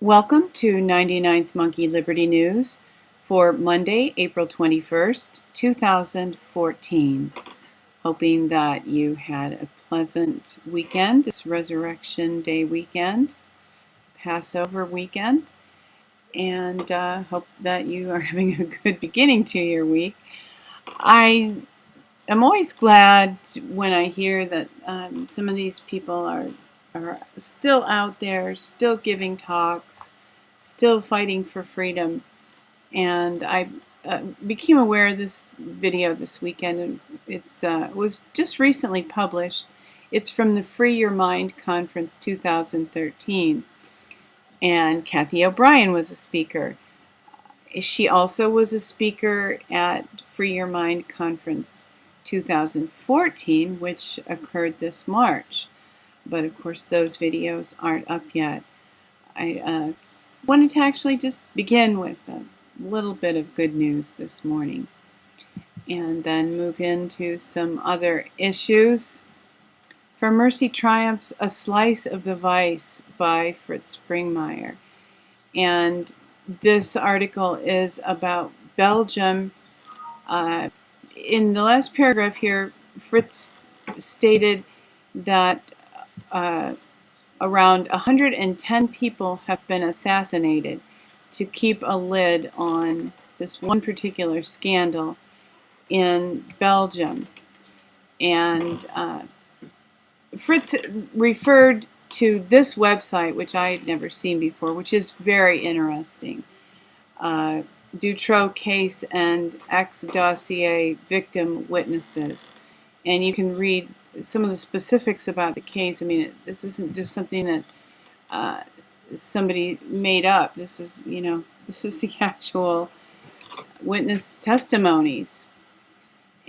Welcome to 99th Monkey Liberty News for Monday, April 21st, 2014. Hoping that you had a pleasant weekend, this Resurrection Day weekend, Passover weekend, and hope that you are having a good beginning to your week. I am always glad when I hear that some of these people are still out there, still giving talks, still fighting for freedom. And I became aware of this video this weekend, and it was just recently published. It's from the Free Your Mind Conference 2013, and Cathy O'Brien was a speaker. She also was a speaker at Free Your Mind Conference 2014, which occurred this March. But of course those videos aren't up yet. I wanted to actually just begin with a little bit of good news this morning and then move into some other issues. For Mercy Triumphs, A Slice of the Vice by Fritz Springmeier. And this article is about Belgium. In the last paragraph here, Fritz stated that around 110 people have been assassinated to keep a lid on this one particular scandal in Belgium. And Fritz referred to this website, which I had never seen before, which is very interesting. Dutroux Case and Dossier Victim Witnesses. And you can read some of the specifics about the case. I mean, this isn't just something that somebody made up. This is, this is the actual witness testimonies.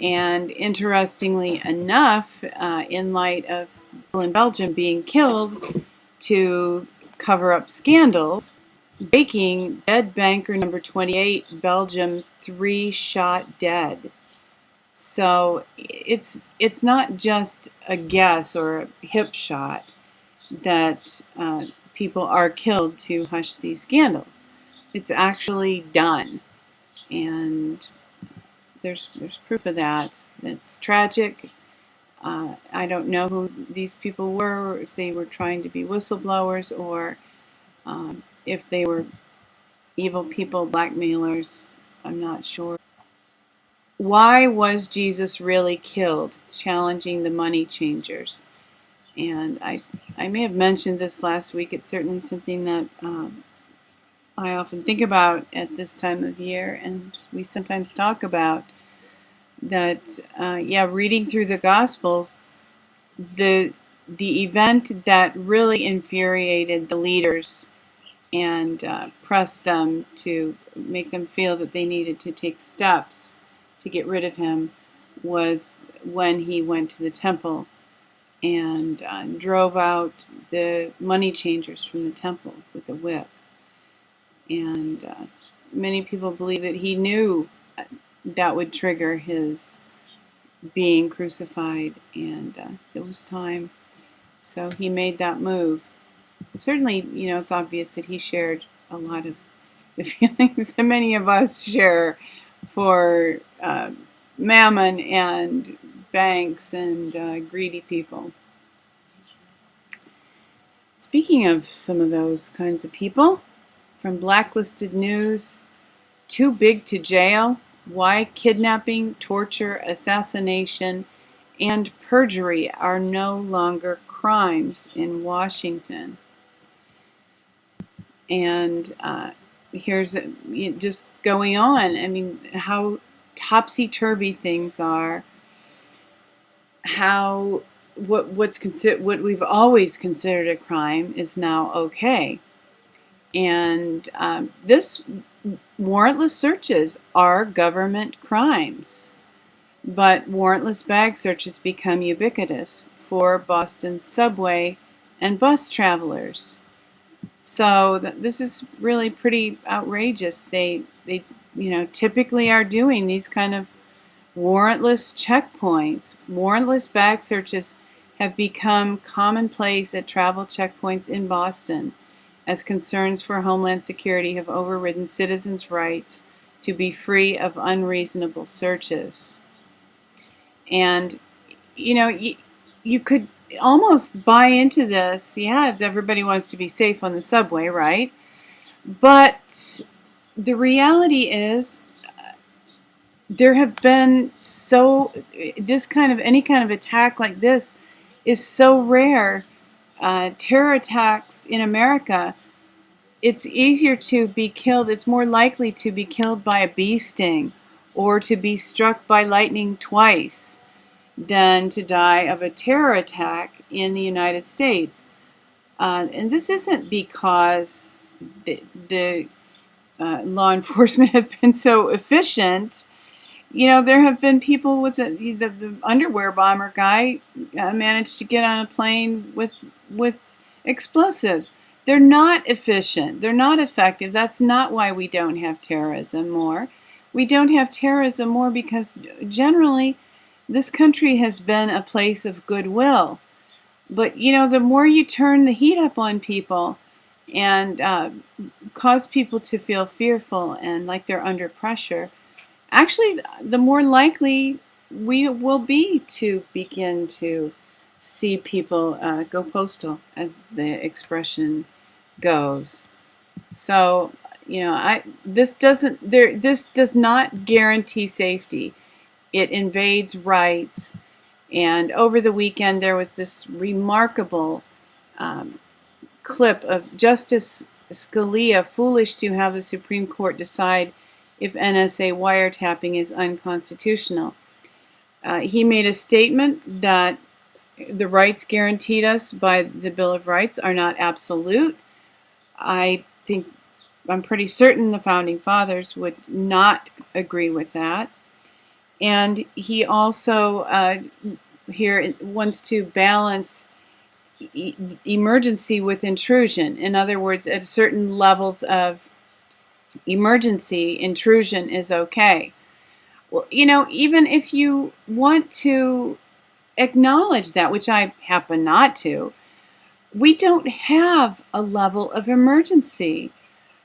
And interestingly enough, in light of people in Belgium being killed to cover up scandals, breaking dead banker number 28, Belgium 3 shot dead. So it's not just a guess or a hip shot that people are killed to hush these scandals. It's actually done, and there's proof of that. It's tragic. I don't know who these people were, if they were trying to be whistleblowers, or if they were evil people, blackmailers. I'm not sure. Why was Jesus really killed? Challenging the money changers. And I may have mentioned this last week. It's certainly something that I often think about at this time of year, and we sometimes talk about that. Reading through the Gospels, the event that really infuriated the leaders and pressed them to make them feel that they needed to take steps to get rid of him was when he went to the temple and drove out the money changers from the temple with a whip. And many people believe that he knew that would trigger his being crucified, and it was time. So he made that move. Certainly, it's obvious that he shared a lot of the feelings that many of us share for mammon and banks and greedy people. Speaking of some of those kinds of people, from Blacklisted News, Too Big to Jail, Why Kidnapping, Torture, Assassination, and Perjury are no longer crimes in Washington. And here's just going on. I mean, how topsy-turvy things are. How what we've always considered a crime is now okay. And this warrantless searches are government crimes, but warrantless bag searches become ubiquitous for Boston's subway and bus travelers. So this is really pretty outrageous. They typically are doing these kind of warrantless checkpoints. Warrantless bag searches have become commonplace at travel checkpoints in Boston as concerns for homeland security have overridden citizens' rights to be free of unreasonable searches. And, you know, you could almost buy into this. Yeah, everybody wants to be safe on the subway, right? But the reality is, there have been any kind of attack like this is so rare. Terror attacks in America, it's easier to be killed, it's more likely to be killed by a bee sting or to be struck by lightning twice than to die of a terror attack in the United States. And this isn't because the law enforcement have been so efficient. You know, there have been people with the underwear bomber guy managed to get on a plane with explosives. They're not efficient. They're not effective. That's not why we don't have terrorism more. We don't have terrorism more because generally this country has been a place of goodwill. But, you know, the more you turn the heat up on people and cause people to feel fearful and like they're under pressure, actually, the more likely we will be to begin to see people go postal, as the expression goes. So, you know, this does not guarantee safety. It invades rights. And over the weekend, there was this remarkable clip of Justice Scalia foolish to have the Supreme Court decide if NSA wiretapping is unconstitutional. He made a statement that the rights guaranteed us by the Bill of Rights are not absolute. I'm pretty certain the Founding Fathers would not agree with that. And he also here wants to balance emergency with intrusion. In other words, at certain levels of emergency, intrusion is okay. Well, you know, even if you want to acknowledge that, which I happen not to, we don't have a level of emergency.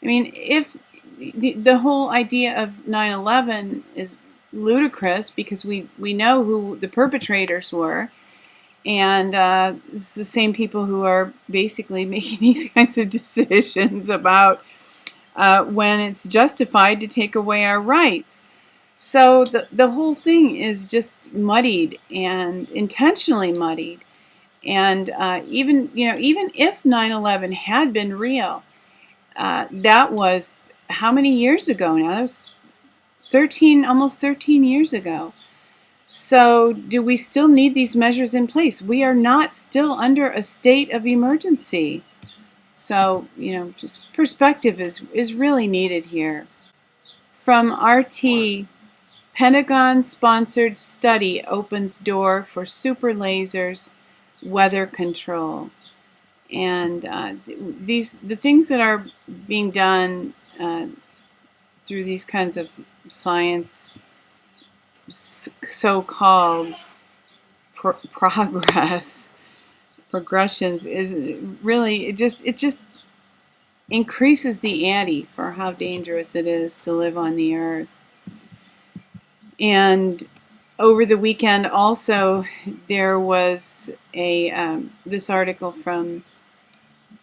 I mean, if the whole idea of 9/11 is ludicrous because we know who the perpetrators were, and it's the same people who are basically making these kinds of decisions about when it's justified to take away our rights. So the whole thing is just muddied and intentionally muddied. And even if 9/11 had been real, that was how many years ago now? That was almost 13 years ago. So do we still need these measures in place? We are not still under a state of emergency. So, you know, just perspective is really needed here. From RT, Pentagon-sponsored study opens door for super lasers, weather control. And the things that are being done through these kinds of science, so-called progressions, is really, it just increases the ante for how dangerous it is to live on the earth. And over the weekend also, there was this article from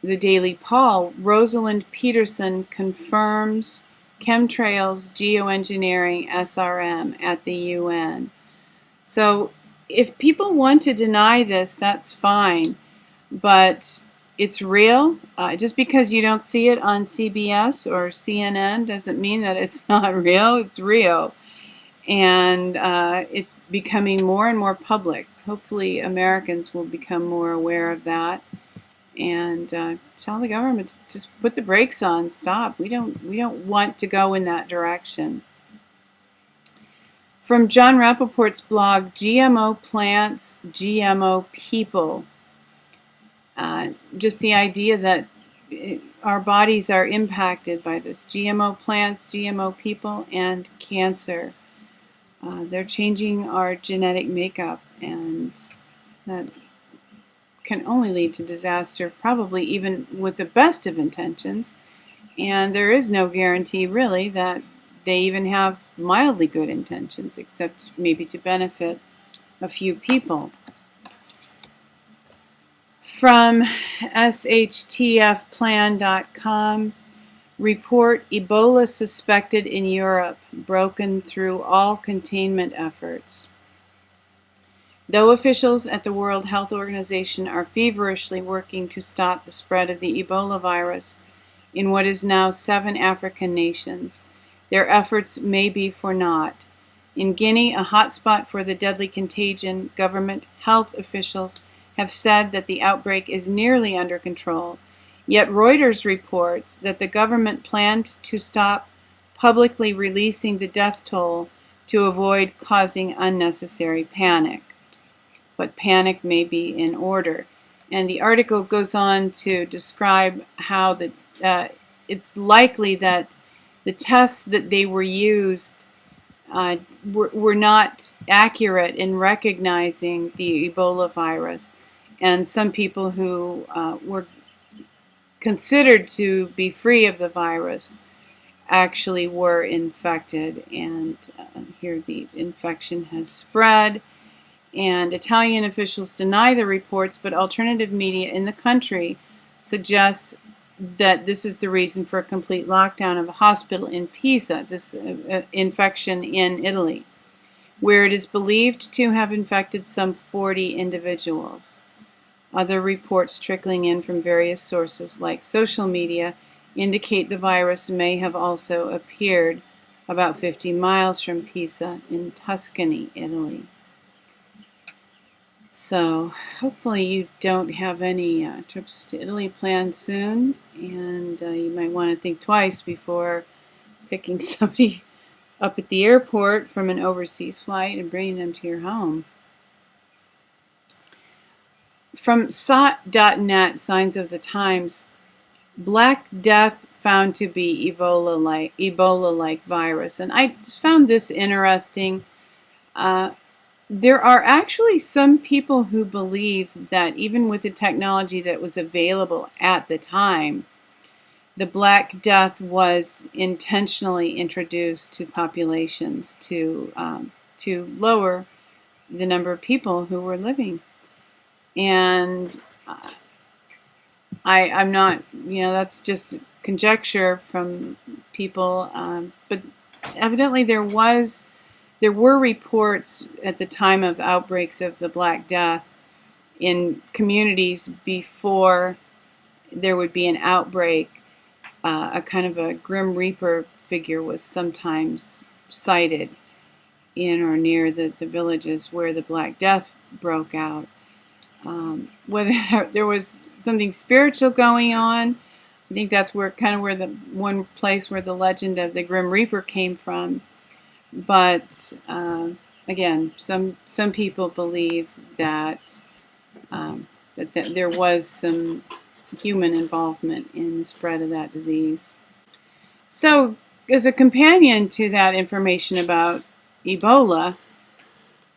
the Daily Paul. Rosalind Peterson confirms chemtrails, geoengineering, SRM at the UN. So if people want to deny this, that's fine, but it's real. Just because you don't see it on CBS or CNN doesn't mean that it's not real. It's real. And it's becoming more and more public. Hopefully Americans will become more aware of that and tell the government to just put the brakes on, stop. We don't want to go in that direction. From John Rappaport's blog, GMO Plants, GMO People. Just the idea that our bodies are impacted by this. GMO plants, GMO people, and cancer. They're changing our genetic makeup, and that can only lead to disaster, probably even with the best of intentions. And there is no guarantee, really, that they even have mildly good intentions, except maybe to benefit a few people. From shtfplan.com, report Ebola suspected in Europe, broken through all containment efforts. Though officials at the World Health Organization are feverishly working to stop the spread of the Ebola virus in what is now 7 African nations, their efforts may be for naught. In Guinea, a hotspot for the deadly contagion, government health officials have said that the outbreak is nearly under control. Yet Reuters reports that the government planned to stop publicly releasing the death toll to avoid causing unnecessary panic. But panic may be in order. And the article goes on to describe how it's likely that the tests that they were used were not accurate in recognizing the Ebola virus. And some people who were considered to be free of the virus actually were infected. And here the infection has spread. And Italian officials deny the reports, but alternative media in the country suggests that this is the reason for a complete lockdown of a hospital in Pisa, this infection in Italy, where it is believed to have infected some 40 individuals. Other reports trickling in from various sources, like social media, indicate the virus may have also appeared about 50 miles from Pisa in Tuscany, Italy. So hopefully you don't have any trips to Italy planned soon, and you might want to think twice before picking somebody up at the airport from an overseas flight and bringing them to your home. From SOT.net, Signs of the Times, Black Death found to be Ebola-like virus. And I just found this interesting. There are actually some people who believe that even with the technology that was available at the time, the Black Death was intentionally introduced to populations to lower the number of people who were living. And I'm not, that's just conjecture from people, but evidently there were reports at the time of outbreaks of the Black Death in communities before there would be an outbreak. A kind of a Grim Reaper figure was sometimes cited in or near the villages where the Black Death broke out. Whether there was something spiritual going on, I think that's where the one place where the legend of the Grim Reaper came from. But again, some people believe that that there was some human involvement in the spread of that disease. So, as a companion to that information about Ebola,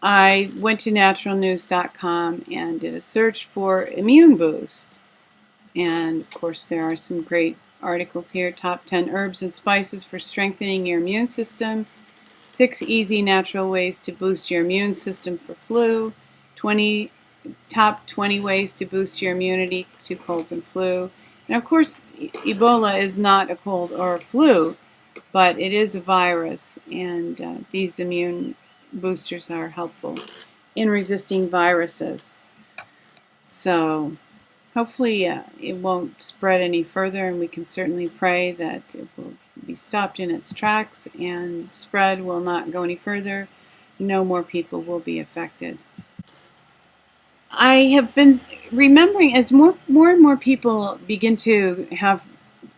I went to naturalnews.com and did a search for immune boost. And of course, there are some great articles here. Top 10 herbs and spices for strengthening your immune system. 6 easy natural ways to boost your immune system for flu. Top 20 ways to boost your immunity to colds and flu. And of course, Ebola is not a cold or a flu, but it is a virus, and these immune boosters are helpful in resisting viruses. So hopefully it won't spread any further, and we can certainly pray that it will be stopped in its tracks and the spread will not go any further. No more people will be affected. I have been remembering as more and more people begin to have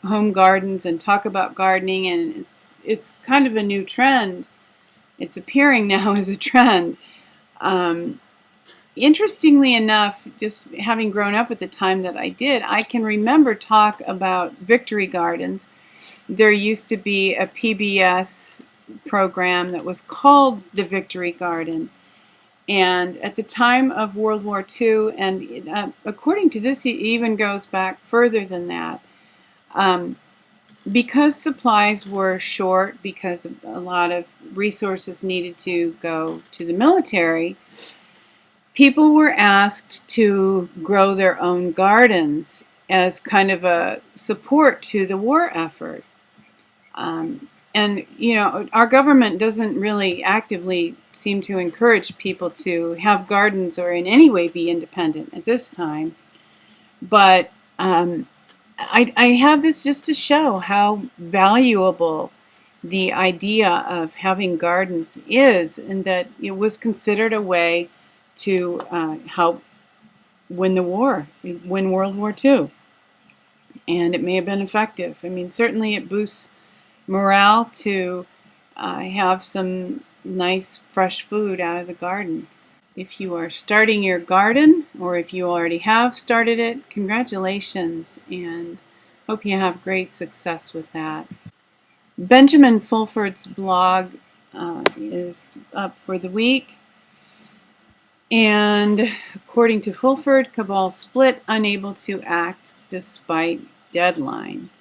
home gardens and talk about gardening, and it's kind of a new trend. It's appearing now as a trend. Interestingly enough, just having grown up at the time that I did, I can remember talk about victory gardens. There used to be a PBS program that was called The Victory Garden. And at the time of World War II, and according to this, it even goes back further than that, because supplies were short, because a lot of resources needed to go to the military, people were asked to grow their own gardens as kind of a support to the war effort. And, our government doesn't really actively seem to encourage people to have gardens or in any way be independent at this time. But I have this just to show how valuable the idea of having gardens is, and that it was considered a way to help win World War II. And it may have been effective. I mean, certainly it boosts morale to have some nice fresh food out of the garden. If you are starting your garden, or if you already have started it, congratulations, and hope you have great success with that. Benjamin Fulford's blog is up for the week. And according to Fulford, Cabal Split, unable to act despite deadline.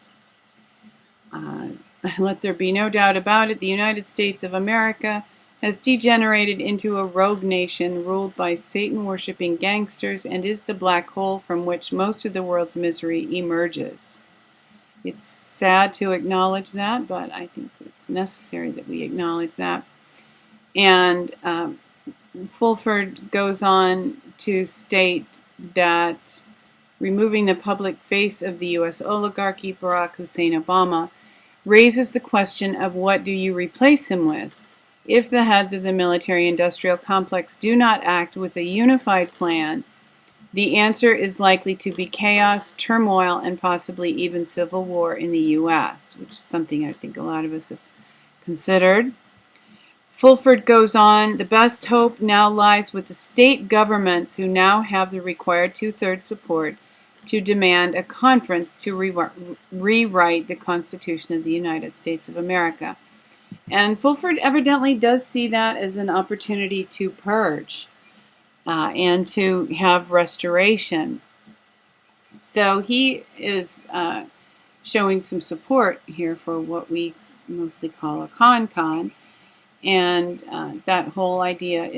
Let there be no doubt about it, the United States of America has degenerated into a rogue nation ruled by Satan-worshipping gangsters and is the black hole from which most of the world's misery emerges. It's sad to acknowledge that, but I think it's necessary that we acknowledge that. And Fulford goes on to state that removing the public face of the U.S. oligarchy, Barack Hussein Obama, raises the question of what do you replace him with? If the heads of the military-industrial complex do not act with a unified plan, the answer is likely to be chaos, turmoil, and possibly even civil war in the U.S., which is something I think a lot of us have considered. Fulford goes on, the best hope now lies with the state governments who now have the required two-thirds support to demand a conference to rewrite the Constitution of the United States of America. And Fulford evidently does see that as an opportunity to purge and to have restoration. So he is showing some support here for what we mostly call a con. And that whole idea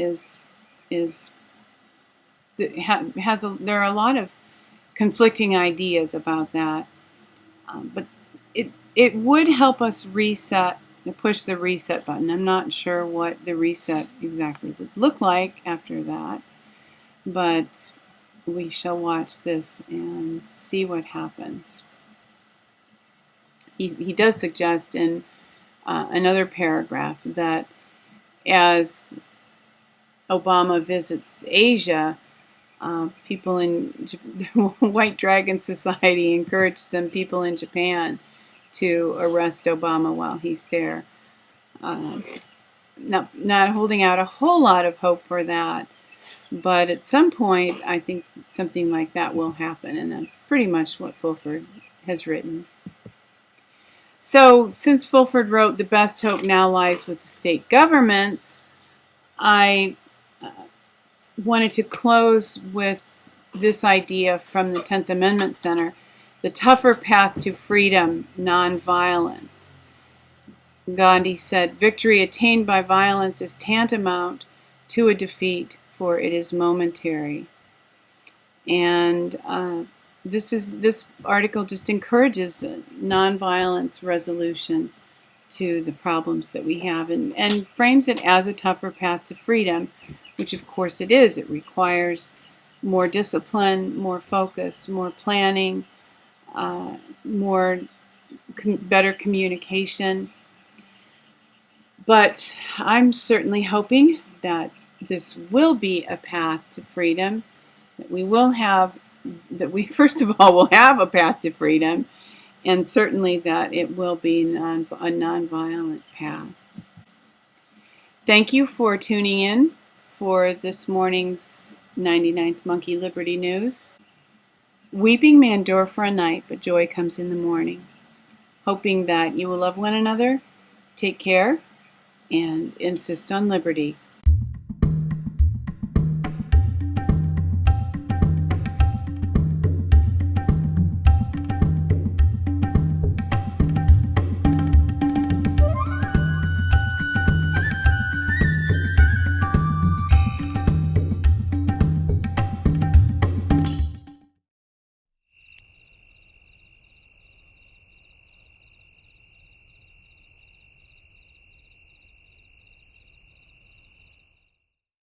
there are a lot of conflicting ideas about that, but it would help us push the reset button. I'm not sure what the reset exactly would look like after that, but we shall watch this and see what happens. He does suggest in another paragraph that as Obama visits Asia, people in White Dragon Society encourage some people in Japan to arrest Obama while he's there. Not holding out a whole lot of hope for that, but at some point I think something like that will happen, and that's pretty much what Fulford has written. So since Fulford wrote the best hope now lies with the state governments, I wanted to close with this idea from the 10th Amendment Center, the tougher path to freedom, nonviolence. Gandhi said, victory attained by violence is tantamount to a defeat, for it is momentary. And this article just encourages nonviolence resolution to the problems that we have, and frames it as a tougher path to freedom, which of course it is. It requires more discipline, more focus, more planning, better communication. But I'm certainly hoping that this will be a path to freedom, that we first of all will have a path to freedom, and certainly that it will be a nonviolent path. Thank you for tuning in for this morning's 99th Monkey Liberty News. Weeping may endure for a night, but joy comes in the morning. Hoping that you will love one another, take care, and insist on liberty.